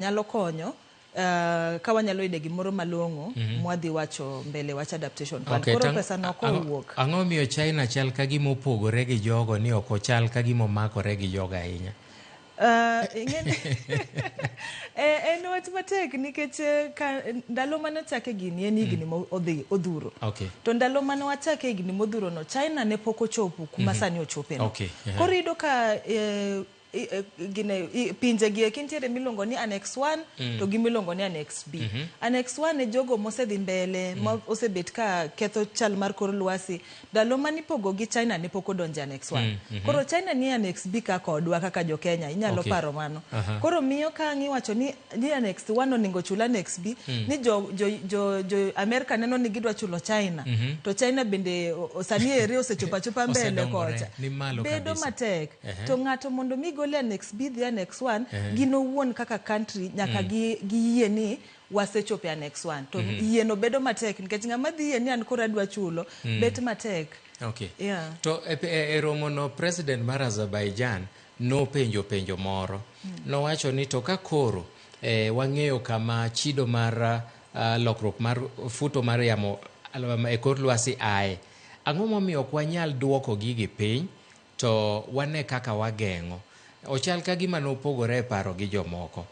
nyalo konyo ka wanyalo ide gimoro malong'o mwadhi wacho mbele wach adaptation plan. Koro pesa no kowuok. Ang'o miyo China chal ka gimo pogore gi jogo ni ok ochal ka gimo makore gi jogo ahinya? En wach matek nikech ndalo mane chake gini en higni odhuro. To ndalo mane wachake higni modhuro no China ne pok ochopo kuma sani ochope no. Koro iyudo ka pinje gi kintiere milongo ni Annex 1 to gimilongo ni Annex B. Annex 1 e jogo mosedhi mbele osebet ka ketho chal mar kor lwasi. Ndalo mani pogo gi China ne pok odonje Annex 1. Koro China ni Annex B ka kodwa kaka jo Kenya inyalo paro mano. Koro miyo ka ngiwacho ni Annex 1 oningo chula Annex B ni jo America neno ni gidwa chulo China. To China bende osani ere osechopa mbele kocha. Bedo matek. To ng'ato mondo mi gole Annex B dhi Annex 1 gino wuon kaka country nyaka giyie ni wasechope Annex 1. To yieno bedo matek nikech ng'ama dhi yie ni an kora dwa chulo bet matek. To e romo no president mar Azerbaijan no penjo moro. Nowacho ni to ka koro wang'eyo kama chido mar lokruok mar futo mar yamo e kor lwasi ae. Ang'o momiyo ok wanyal duoko gigi piny to wane kaka wageng'o? Ochal ka gima nopogore e paro gi jomoko.